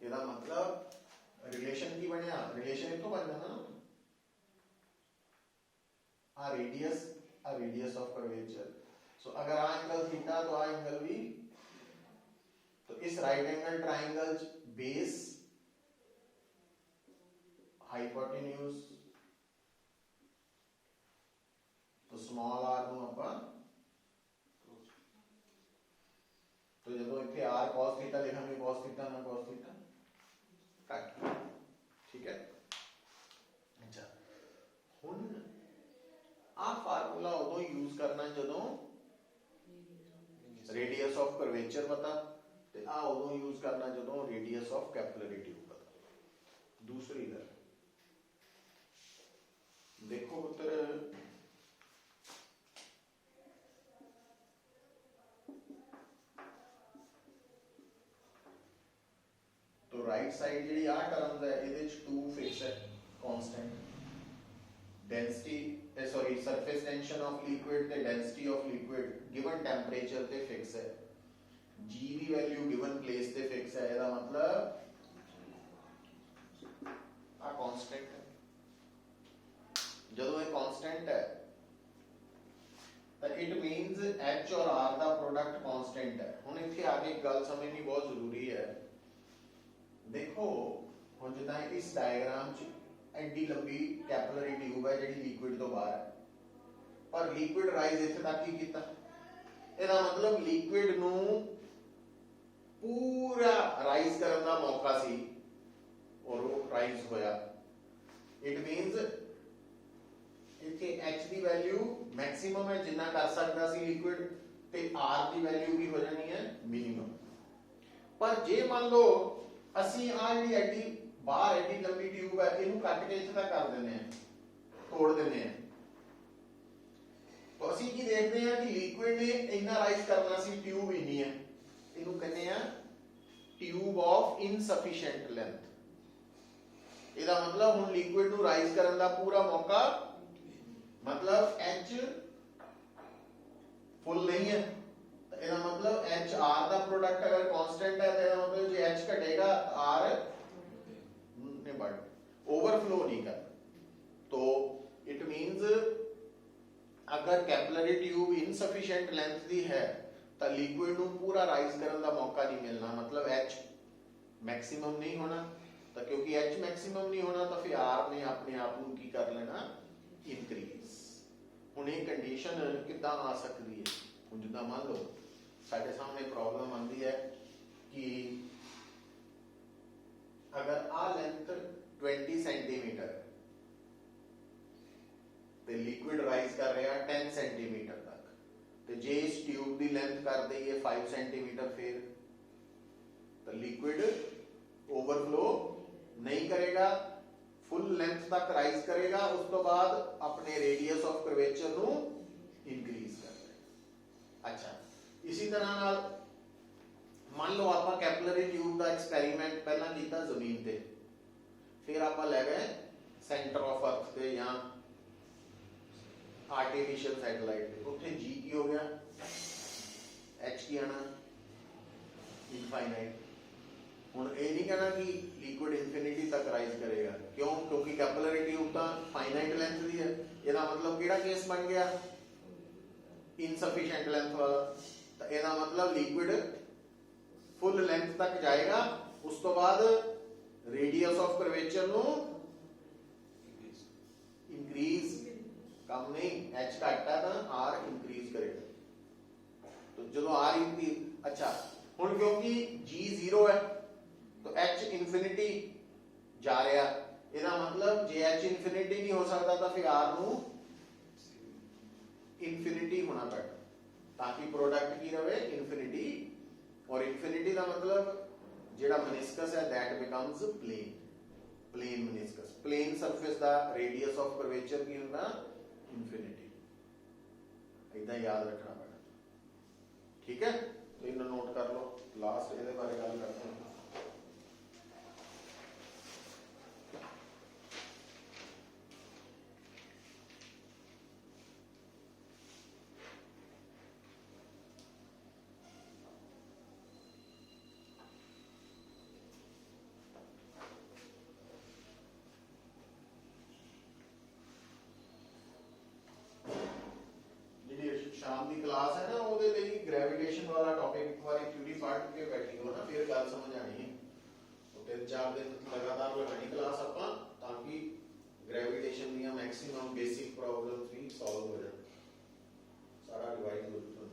Speaker 1: ਇਹਦਾ मतलब रिलेशन की बनया, रिलेशन इतो बन जाना ना, आ रेडियस ऑफ कर्वेचर, सो अगर आ एंगल थीटा तो आ एंगल भी, तो इस right angle triangle base hypotenuse, तो स्मॉल आर नु अपन जो इतने आर cos थीटा लिखांगे cos थीटा ना cos थीटा कट, ठीक है। अच्छा हुण आ फार्मूला उदों यूज करना जदों रेडियस ऑफ कर्वेचर पता, ते आ उदों यूज करना जदों रेडियस ऑफ कैपिलरी ट्यूब पता। दूसरी गल देखो पुत्र, तो राइट साइड जी आ टर्म्स है ये 2 फिक्स है constant, density sorry surface tension of liquid ते density of liquid given temperature ते फिक्स है, जी दी वैल्यू गिवन प्लेस ते फिक्स है, ਇਹਦਾ मतलब आ कांस्टेंट है। ਜਦੋਂ ਇਹ कांस्टेंट है ਤਾਂ ਇਟ ਮੀਨਸ h और r ਦਾ ਪ੍ਰੋਡਕਟ कांस्टेंट है। ਹੁਣ ਇੱਥੇ ਆ ਕੇ ਇੱਕ ਗੱਲ ਸਮਝਣੀ ਬਹੁਤ ਜ਼ਰੂਰੀ ਹੈ। ਦੇਖੋ ਹੁਣ ਜਿੱਦਾਂ ਇਸ ਡਾਇਗਰਾਮ 'ਚ ਐਡੀ ਲੰਬੀ ਕੈਪਿਲਰੀ ਟਿਊਬ ਹੈ ਜਿਹੜੀ ਲਿਕੁਇਡ ਤੋਂ ਬਾਹਰ ਹੈ, ਪਰ ਲਿਕੁਇਡ ਰਾਈਜ਼ ਇੱਥੇ ਤੱਕ ਹੀ ਕੀਤਾ। ਇਹਦਾ ਮਤਲਬ ਲਿਕੁਇਡ ਨੂੰ ਪੂਰਾ ਰਾਈਜ਼ ਕਰਨ ਦਾ ਮੌਕਾ ਸੀ ਔਰ ਉਹ ਰਾਈਜ਼ ਹੋਇਆ। ਇਟ ਮੀਨਸ ਇੱਥੇ h ਦੀ ਵੈਲਿਊ ਮੈਕਸਿਮਮ ਹੈ ਜਿੰਨਾ ਕਰ ਸਕਦਾ ਸੀ ਲਿਕੁਇਡ, ਤੇ r ਦੀ ਵੈਲਿਊ ਵੀ ਹੋ ਜਾਣੀ ਹੈ ਮਿਨੀਮਮ। ਪਰ ਜੇ ਮੰਨ ਲਓ ਅਸੀਂ ਆ ਜਿਹੜੀ ਐਡੀ ਬਾਹਰ ਐਡੀ ਲੰਬੀ ਟਿਊਬ ਹੈ ਇਹਨੂੰ ਕੱਟ ਕੇ ਇੱਥੇ ਤੱਕ ਕਰ ਦਿੰਦੇ ਆ, ਤੋੜ ਦਿੰਦੇ ਆ, तो ਅਸੀਂ ਕੀ ਦੇਖਦੇ ਹਾਂ ਕਿ ਲਿਕੁਇਡ ਨੇ ਇੰਨਾ ਰਾਈਜ਼ ਕਰਨਾ ਸੀ, ਟਿਊਬ ਇੰਨੀ ਹੈ, ਇਹਨੂੰ ਕਹਿੰਦੇ ਆ ਟਿਊਬ ਆਫ ਇਨਸਫੀਸ਼ੀਐਂਟ ਲੈਂਥ। ਇਹਦਾ ਮਤਲਬ ਹੁਣ ਲਿਕੁਇਡ ਨੂੰ ਰਾਈਜ਼ ਕਰਨ ਦਾ ਪੂਰਾ ਮੌਕਾ, मतलब h फुल नहीं है, तो ਇਹਦਾ मतलब h r ਦਾ प्रोडक्ट अगर कांस्टेंट है तो ਇਹਦਾ मतलब ਜੇ h घटेगा r ने बढ़ ओवरफ्लो नहीं कर। तो इट मींस अगर कैपिलरी ट्यूब इनसफिशिएंट लेंथ दी है तो लिक्विड ਨੂੰ पूरा राइज ਕਰਨ ਦਾ मौका नहीं मिलना, मतलब h मैक्सिमम नहीं होना। तो क्योंकि h मैक्सिमम नहीं होना तो फिर r ने अपने आप ਨੂੰ ਕੀ ਕਰ ਲੈਣਾ, इंक्रीज। ਹੁਣ ਇਹ ਕੰਡੀਸ਼ਨ ਕਿੱਦਾਂ ਆ ਸਕਦੀ ਹੈ? ਹੁਣ ਜਿੱਦਾਂ ਮੰਨ ਲਓ ਸਾਡੇ ਸਾਹਮਣੇ ਪ੍ਰੋਬਲਮ ਆਉਂਦੀ ਹੈ ਕਿ ਅਗਰ ਆ ਲੈਂਥ 20 ਸੈਂਟੀਮੀਟਰ ਤੇ ਲਿਕੁਇਡ ਰਾਈਜ਼ ਕਰ ਰਿਹਾ 10 ਸੈਂਟੀਮੀਟਰ ਤੱਕ, ਤੇ ਜੇ ਇਸ ਟਿਊਬ ਦੀ ਲੈਂਥ ਕਰ ਦਈਏ 5 ਸੈਂਟੀਮੀਟਰ, ਫਿਰ ਤਾਂ ਲਿਕੁਇਡ ओवरफ्लो नहीं करेगा, फुल लेंथ तक राइज करेगा, उस तो बाद अपने रेडियस ऑफ कर्वेचर नु इंक्रीज कर देगा। अच्छा इसी तरह नाल मान लो आप कैपिलरी ट्यूब का एक्सपेरिमेंट पहला किया जमीन ते, फिर आप ले गए सेंटर ऑफ अर्थ ते या आर्टिफिशियल सैटेलाइट ते, उत्थे जी की हो गया, एच की आना इनफाइनाइट। ਹੁਣ ਇਹ ਨਹੀਂ कहना कि लिक्विड इन्फिनिटी तक राइज करेगा, क्यों? क्योंकि कैपिलरी ट्यूब तो फाइनाइट लेंथ दी है, ਇਹਦਾ मतलब ਕਿਹੜਾ केस बन गया, इनसफिशिएंट लेंथ वाला। तो ਇਹਦਾ मतलब लिक्विड फुल लेंथ तक जाएगा, उस तो बाद रेडियस ऑफ कर्वेचर नु इंक्रीज, कम नहीं, h घट है तो r इंक्रीज करेगा। तो जो r इंक्रीज, अच्छा हुण क्योंकि g 0 है तो h इंफिनिटी जा रहा, ਇਹਦਾ मतलब जे h इंफिनिटी नहीं हो सकता तो फिर r ਨੂੰ इंफिनिटी होना पड़ता, ताकि प्रोडक्ट की रहे इंफिनिटी। और इंफिनिटी का मतलब जेड़ा मेनिस्कस है that becomes plane, plane meniscus, plane surface का रेडियस ऑफ कर्वेचर की होता इंफिनिटी। इतना याद रखना पड़ेगा, ठीक है? तो इन्हें नोट कर लो, लास्ट ਇਹਦੇ ਬਾਰੇ ਗੱਲ करते हैं। शाम की क्लास है ना, ਉਹਦੇ ਲਈ ग्रेविटेशन वाला टॉपिक एक बार थ्योरी पढ़ के बैठी हो ना, फिर गल समझ आनी है। तो 3-4 दिन लगातार लगानी क्लास ਆਪਾਂ, ताकि ग्रेविटेशन ਦੀਆਂ मैक्सिमम बेसिक प्रॉब्लम्स भी सॉल्व हो जाए, सारा रिवाइज हो जाए।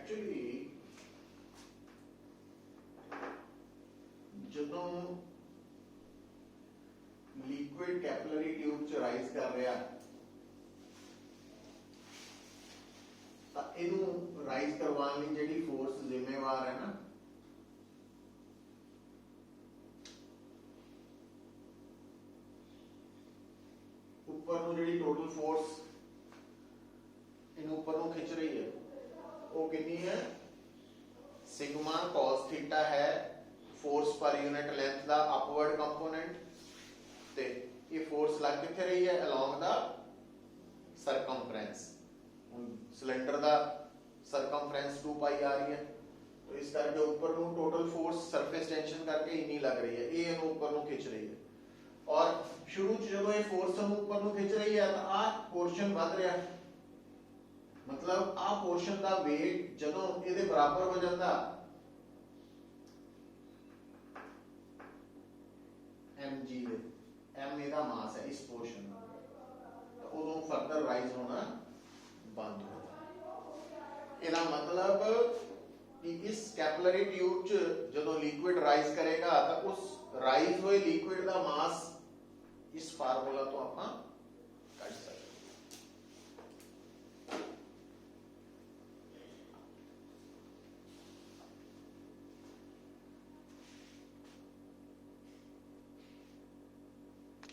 Speaker 1: एक्चुअली ਜਦੋਂ ਲਿਕੁਇਡ ਕੈਪਿਲਰੀ ਟਿਊਬ ਚ ਰਾਈਜ਼ ਕਰ ਰਿਹਾ ਤਾਂ ਇਹਨੂੰ ਰਾਈਜ਼ ਕਰਵਾਉਣ ਲਈ ਜਿਹੜੀ ਫੋਰਸ ਜ਼ਿੰਮੇਵਾਰ ਹੈ ਨਾ, ਉੱਪਰ ਨੂੰ ਜਿਹੜੀ ਟੋਟਲ ਫੋਰਸ ਇਹਨੂੰ ਉੱਪਰ ਨੂੰ ਖਿੱਚ ਰਹੀ ਹੈ ਉਹ ਕਿੰਨੀ ਹੈ? सिग्मा cos थीटा है फोर्स पर यूनिट लेंथ का अपवर्ड कंपोनेंट, ते ये फोर्स लग किथे रही है? Along the circumference. सिलेंडर का सरकमफ्रेंस 2 पाई आ रही है, तो इस करके ऊपर ਨੂੰ टोटल फोर्स सरफेस टेंशन करके इन्नी लग रही है, ये ਇਹਨੂੰ ऊपर ਨੂੰ खिंच रही है। और शुरू ਚ ਜਦੋਂ ਇਹ फोर्स ਨੂੰ ऊपर ਨੂੰ खिंच रही है ਤਾਂ ਆ पोर्शन ਵੱਧ ਰਿਹਾ है, मतलब आ पोर्शन का वेट जदों ਇਹਦੇ बराबर हो जाता mg ਦੇ, m ਇਹਦਾ मास है इस पोर्शन का, तो उदों फर्दर राइज होना बंद हो जाता। ਇਹਦਾ मतलब कि इस कैपिलरी ट्यूब च जदों लिक्विड राइज करेगा तो उस राइज हुए लिक्विड का मास इस फार्मूला तो आपां